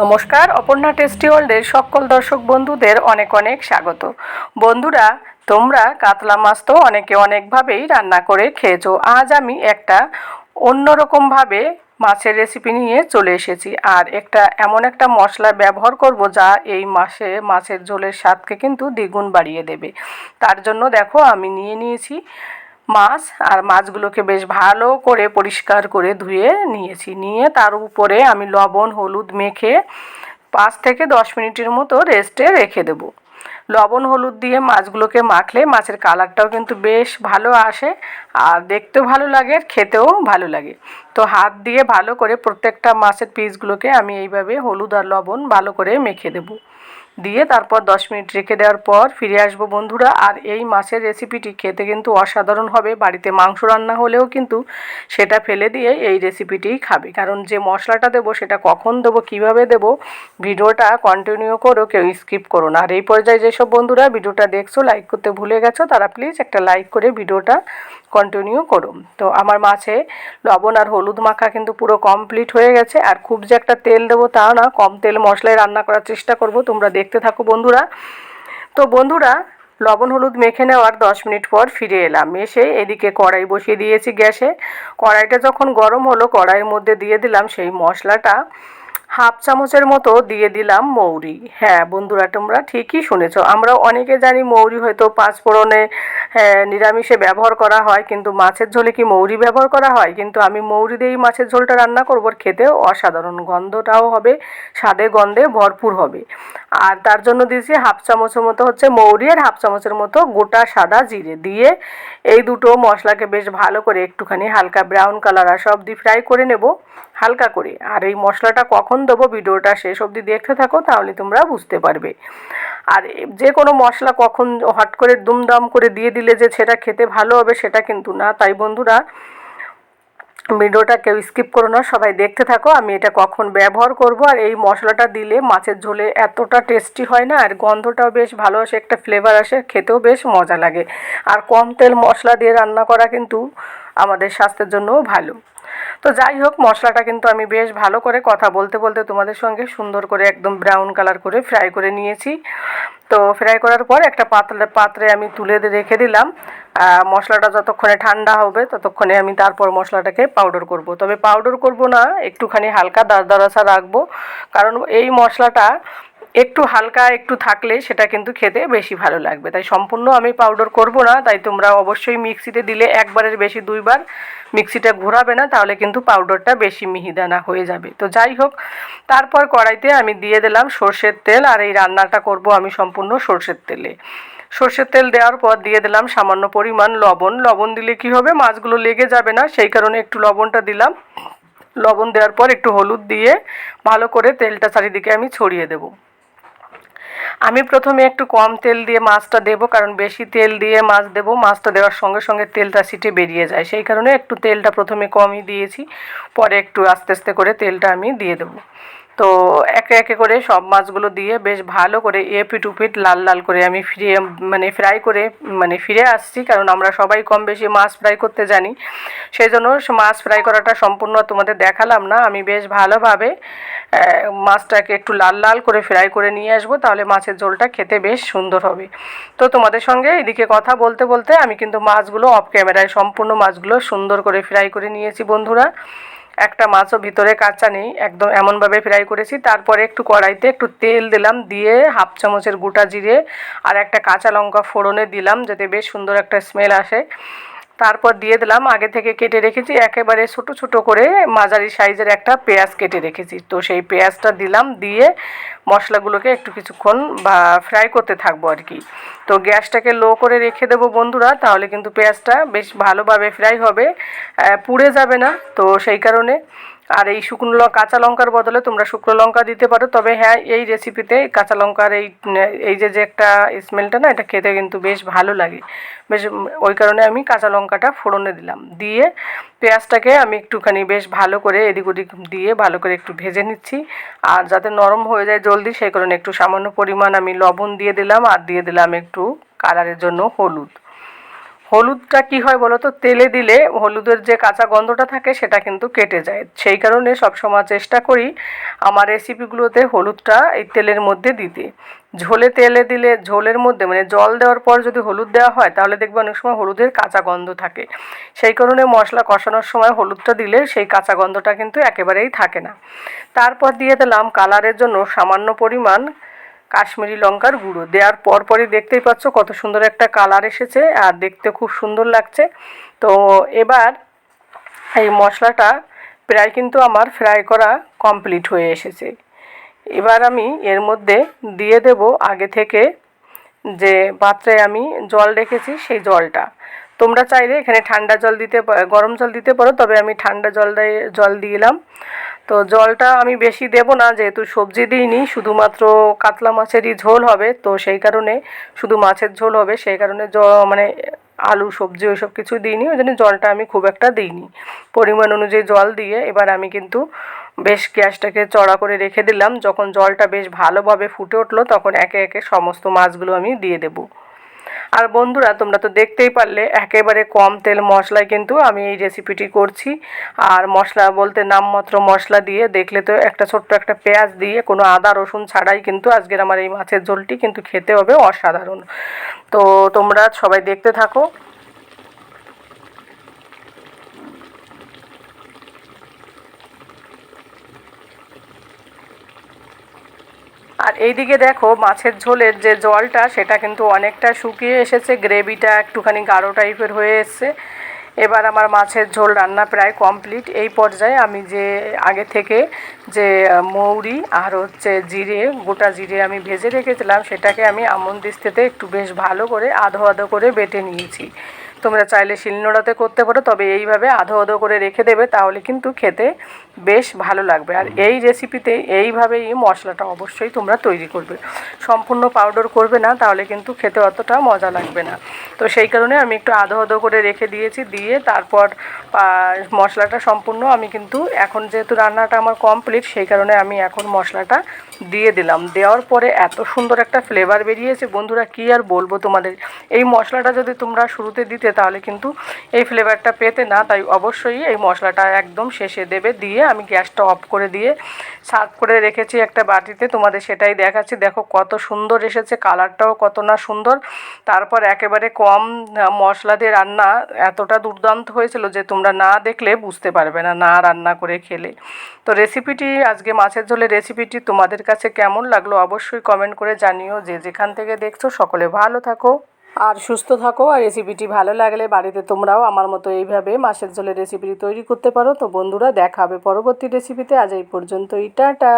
নমস্কার, অপর্ণা টেস্টি ওয়ার্ল্ডের সকল দর্শক বন্ধুদের অনেক অনেক স্বাগত। বন্ধুরা, তোমরা কাতলা মাছ তো অনেকে অনেকভাবেই রান্না করে খেয়েছো। আজ আমি একটা অন্যরকমভাবে মাছের রেসিপি নিয়ে চলে এসেছি। আর এমন একটা মশলা ব্যবহার করব যা এই মাছের ঝোলের স্বাদকে কিন্তু দ্বিগুণ বাড়িয়ে দেবে। তার জন্য দেখো আমি নিয়ে নিয়েছি মাছ, আর মাছগুলোকে বেশ ভালো করে পরিষ্কার করে ধুয়ে নিয়েছি। নিয়ে তার উপরে আমি লবণ হলুদ মেখে 5 থেকে 10 মিনিটের মতো রেস্টে রেখে দেবো। লবণ হলুদ দিয়ে মাছগুলোকে মাখলে মাছের কালারটাও কিন্তু বেশ ভালো আসে, আর দেখতেও ভালো লাগে, খেতেও ভালো লাগে। তো হাত দিয়ে ভালো করে প্রত্যেকটা মাছের পিসগুলোকে আমি এইভাবে হলুদ আর লবণ ভালো করে মেখে দেবো। দিয়ে তারপর 10 মিনিট রেখে দেওয়ার পর ফিরে আসবো বন্ধুরা। আর এই মাছের রেসিপিটি খেতে কিন্তু অসাধারণ হবে। বাড়িতে মাংস রান্না হলেও কিন্তু সেটা ফেলে দিয়ে এই রেসিপিটিই খাবে, কারণ যে মশলাটা দেবো সেটা কখন দেবো, কিভাবে দেবো, ভিডিওটা কন্টিনিউ করো, কেউ স্কিপ করো না। আর এই পর্যায়ে যেসব বন্ধুরা ভিডিওটা দেখছো লাইক করতে ভুলে গেছো, তারা প্লিজ একটা লাইক করে ভিডিওটা কন্টিনিউ করো। তো আমার মাছে লবণ আর হলুদ মাখা কিন্তু পুরো কমপ্লিট হয়ে গেছে। আর খুব যে একটা তেল দেবো তা না, কম তেল মশলায় রান্না করার চেষ্টা করব। তোমরা দেখতে থাকো বন্ধুরা। তো বন্ধুরা, লবণ হলুদ মেখে নেওয়ার 10 মিনিট পর ফিরে এলাম। এসে এদিকে কড়াই বসিয়ে দিয়েছি গ্যাসে। কড়াইটা যখন গরম হলো, কড়াইয়ের মধ্যে দিয়ে দিলাম সেই মশলাটা। হাফ চামচের মতো দিয়ে দিলাম মৌরি। হ্যাঁ বন্ধুরা, তোমরা ঠিকই শুনেছো। আমরা অনেকে জানি মৌরি হয়তো পাঁচফোড়নে নিরামিষে ব্যবহার করা হয়, কিন্তু মাছের ঝোলে কি মৌরি ব্যবহার করা হয়? কিন্তু আমি মৌরি দিয়েই মাছের ঝোলটা রান্না করব। খেতেও অসাধারণ, গন্ধটাও হবে, স্বাদে গন্ধে ভরপুর হবে। আর তার জন্য দিয়েছি হাফ চামচের মতো হচ্ছে মৌরি, আর হাফ চামচের মতো গোটা সাদা জিরে দিয়ে এই দুটো মশলাকে বেশ ভালো করে একটুখানি হালকা ব্রাউন কালার আর সব দিয়ে ফ্রাই করে নেব হালকা করে। আর এই মশলাটা কখন দেবো ভিডিওটা শেষ অবধি দেখতে থাকো, তাহলে তোমরা বুঝতে পারবে। আর যে কোনো মশলা কখন হট করে দুমদাম করে দিয়ে দিলে যে সেটা খেতে ভালো হবে সেটা কিন্তু না। তাই বন্ধুরা, ভিডিওটা কেউ স্কিপ করো না, সবাই দেখতে থাকো আমি এটা কখন ব্যবহার করব। আর এই মশলাটা দিলে মাছের ঝোলে এতটা টেস্টি হয় না, আর গন্ধটাও বেশ ভালো আসে, একটা ফ্লেভার আসে, খেতেও বেশ মজা লাগে। আর কম তেল মশলা দিয়ে রান্না করা কিন্তু আমাদের স্বাস্থ্যের জন্যও ভালো। তো যাই হোক, মশলাটা কিন্তু আমি বেশ ভালো করে কথা বলতে বলতে তোমাদের সঙ্গে সুন্দর করে একদম ব্রাউন কালার করে ফ্রাই করে নিয়েছি। তো ফ্রাই করার পর একটা পাত্রে আমি তুলে রেখে দিলাম। মশলাটা যতক্ষণে ঠান্ডা হবে ততক্ষণে আমি তারপর মশলাটাকে পাউডার করব। তবে পাউডার করব না, একটুখানি হালকা দারদারাসা রাখবো, কারণ এই মশলাটা একটু হালকা একটু থাকলে সেটা কিন্তু খেতে বেশি ভালো লাগবে। তাই সম্পূর্ণ আমি পাউডার করব না। তাই তোমরা অবশ্যই মিক্সিতে দিলে একবারের বেশি দুইবার মিক্সিটা ঘোরাবে না, তাহলে কিন্তু পাউডারটা বেশি মিহিদানা হয়ে যাবে। তো যাই হোক, তারপর কড়াইতে আমি দিয়ে দিলাম সর্ষের তেল। আর এই রান্নাটা করব আমি সম্পূর্ণ সর্ষের তেলে। সর্ষের তেল দেওয়ার পর দিয়ে দিলাম সামান্য পরিমাণ লবণ। লবণ দিলে কি হবে, মাছগুলো লেগে যাবে না, সেই কারণে একটু লবণটা দিলাম। লবণ দেওয়ার পর একটু হলুদ দিয়ে ভালো করে তেলটা চারিদিকে আমি ছড়িয়ে দেবো। আমি প্রথমে একটু কম তেল দিয়ে মাছটা দেবো, কারণ বেশি তেল দিয়ে মাছ দেবো, মাছটা দেওয়ার সঙ্গে সঙ্গে তেলটা ছিটে বেরিয়ে যায়, সেই কারণে একটু তেলটা প্রথমে কমই দিয়েছি, পরে একটু আস্তে আস্তে করে তেলটা আমি দিয়ে দেবো। তো একে একে করে সব মাছগুলো দিয়ে বেশ ভালো করে এপিট উপিট লাল লাল করে আমি ফ্রাই করে ফিরে আসছি, কারণ আমরা সবাই কম বেশি মাছ ফ্রাই করতে জানি। সেই জন্য মাছ ফ্রাই করাটা সম্পূর্ণ তোমাদের দেখালাম না। আমি বেশ ভালোভাবে মাছটাকে একটু লাল লাল করে ফ্রাই করে নিয়ে আসবো, তাহলে মাছের ঝোলটা খেতে বেশ সুন্দর হবে। তো তোমাদের সঙ্গে এদিকে কথা বলতে বলতে আমি কিন্তু মাছগুলো অফ ক্যামেরায় সম্পূর্ণ মাছগুলো সুন্দর করে ফ্রাই করে নিয়েছি বন্ধুরা। একটা মাছও ভিতরে কাঁচা নেই, একদম এমনভাবে ফ্রাই করেছি। তারপরে একটু কড়াইতে একটু তেল দিলাম, দিয়ে হাফ চামচের গোটা জিরে আর একটা কাঁচা লঙ্কা ফোড়নে দিলাম, যাতে বেশ সুন্দর একটা স্মেল আসে। তারপর দিয়ে দিলাম আগে থেকে কেটে রেখেছি একেবারে ছোট ছোট করে মাঝারি সাইজের একটা পেঁয়াজ কেটে রেখেছি। তো সেই পেঁয়াজটা দিলাম, দিয়ে মশলাগুলোকে একটু কিছুক্ষণ ফ্রাই করতে থাকবো আর কি। তো গ্যাসটাকে লো করে রেখে দেবো বন্ধুরা, তাহলে কিন্তু পেঁয়াজটা বেশ ভালোভাবে ফ্রাই হবে, পুড়ে যাবে না। তো সেই কারণে, আর এই কাঁচা লঙ্কার বদলে তোমরা শুকনো লঙ্কা দিতে পারো। তবে হ্যাঁ, এই রেসিপিতে কাঁচা লঙ্কার এই যে একটা স্মেলটা না, এটা খেতে কিন্তু বেশ ভালো লাগে, বেশ ওই কারণে আমি কাঁচা লঙ্কাটা ফোড়নে দিলাম। দিয়ে পেঁয়াজটাকে আমি একটুখানি বেশ ভালো করে এদিক ওদিক দিয়ে ভালো করে একটু ভেজে নিচ্ছি। আর যাতে নরম হয়ে যায় জলদি, সেই কারণে একটু সামান্য পরিমাণ আমি লবণ দিয়ে দিলাম, আর দিয়ে দিলাম একটু কালারের জন্য হলুদ। হলুদটা কি হয় বলো তো, তেলে দিলে হলুদের যে কাঁচা গন্ধটা থাকে সেটা কিন্তু কেটে যায়। সেই কারণে সবসময় চেষ্টা করি আমার রেসিপিগুলোতে হলুদটা এই তেলের মধ্যে দিতে। তেলে দিলে ঝোলের মধ্যে মানে জল দেওয়ার পর যদি হলুদ দেওয়া হয় তাহলে দেখবে অনেক সময় হলুদের কাঁচা গন্ধ থাকে। সেই কারণে মশলা কষানোর সময় হলুদটা দিলে সেই কাঁচা গন্ধটা কিন্তু একেবারেই থাকে না। তারপর দিয়ে দিলাম কালারের জন্য সামান্য পরিমাণ কাশ্মীরি লঙ্কার গুঁড়ো। দেওয়ার পরপরই দেখতেই পাচ্ছ কত সুন্দর একটা কালার এসেছে আর দেখতে খুব সুন্দর লাগছে। তো এবার এই মশলাটা প্রায় কিন্তু আমার ফ্রাই করা কমপ্লিট হয়ে এসেছে। এবার আমি এর মধ্যে দিয়ে দেব আগে থেকে যে পাত্রে আমি জল রেখেছি সেই জলটা। তোমরা চাইলে এখানে ঠান্ডা জল দিতে গরম জল দিতে পারো, তবে আমি ঠান্ডা জল দিলাম। তো জলটা আমি বেশি দেব না, যেহেতু সবজি দিইনি, শুধুমাত্র কাতলা মাছেরই ঝোল হবে, তো সেই কারণে শুধু মাছের ঝোল হবে, সেই কারণে মানে আলু সবজি ওইসব কিছু দিইনি, ওই জন্য জলটা আমি খুব একটা দিইনি। পরিমাণ অনুযায়ী জল দিয়ে এবার আমি কিন্তু বেশ গ্যাসটাকে চড়া করে রেখে দিলাম। যখন জলটা বেশ ভালোভাবে ফুটে উঠলো তখন একে একে সমস্ত মাছগুলো আমি দিয়ে দেবো। আর বন্ধুরা, তোমরা তো দেখতেই পারলে একেবারে কম তেল মশলায় কিন্তু আমি এই রেসিপিটি করছি। আর মশলা বলতে নামমাত্র মশলা দিয়ে, দেখলে তো একটা ছোট্ট একটা পেঁয়াজ দিয়ে কোনো আদা রসুন ছাড়াই কিন্তু আজকের আমার এই মাছের ঝোলটি কিন্তু খেতে হবে অসাধারণ। তো তোমরা সবাই দেখতে থাকো। আর এইদিকে দেখো মাছের ঝোলের যে জলটা সেটা কিন্তু অনেকটা শুকিয়ে এসেছে, গ্রেভিটা একটুখানি গাঢ় টাইপের হয়ে এসছে। এবার আমার মাছের ঝোল রান্না প্রায় কমপ্লিট। এই পর্যায়ে আমি যে আগে থেকে যে মৌরি আর হচ্ছে জিরে, গোটা জিরে আমি ভেজে রেখেছিলাম, সেটাকে আমি আমন দিস্তাতে একটু বেশ ভালো করে আধো আধো করে বেটে নিয়েছি। তোমরা চাইলে শিলনোড়াতে করতে পারো, তবে এইভাবে আধো আধো করে রেখে দেবে, তাহলে কিন্তু খেতে বেশ ভালো লাগবে। আর এই রেসিপিতে এইভাবেই মশলাটা অবশ্যই তোমরা তৈরি করবে, সম্পূর্ণ পাউডার করবে না, তাহলে কিন্তু খেতে অতটা মজা লাগবে না। তো সেই কারণে আমি একটু আধো আধো করে রেখে দিয়েছি, দিয়ে তারপর মশলাটা সম্পূর্ণ আমি কিন্তু এখন যেহেতু রান্নাটা আমার কমপ্লিট, সেই কারণে আমি এখন মশলাটা দিয়ে দিলাম। দেওয়ার পরে এত সুন্দর একটা ফ্লেভার বেরিয়েছে বন্ধুরা, কী আর বলবো তোমাদের। এই মশলাটা যদি তোমরা শুরুতে দিতে তাহলে কিন্তু এই ফ্লেভারটা পেতে না, তাই অবশ্যই এই মশলাটা একদম শেষে দেবে। দিয়ে আমি গ্যাসটা অফ করে দিয়ে সার্ভ করে রেখেছি একটা বাটিতে, তোমাদের সেটাই দেখাচ্ছি। দেখো কত সুন্দর এসেছে, কালারটাও কত না সুন্দর। তারপর একেবারে কম মশলা দিয়ে রান্না এতটা দুর্দান্ত হয়েছিল যে তোমরা না দেখলে বুঝতে পারবে না, না রান্না করে খেলে। তো রেসিপিটি, আজকে মাছের ঝোলের রেসিপিটি তোমাদের কাছে কেমন লাগলো অবশ্যই কমেন্ট করে জানিও। যে যেখান থেকে দেখছো সকলে ভালো থাকো আর সুস্থ থাকো। আর রেসিপিটি ভালো লাগলে বাড়িতে তোমরাও আমার মতো এইভাবে মাছের ঝোলের রেসিপিটি তৈরি করতে পারো। তো বন্ধুরা, দেখা হবে পরবর্তী রেসিপিতে। আজ এই পর্যন্তই, টাটা।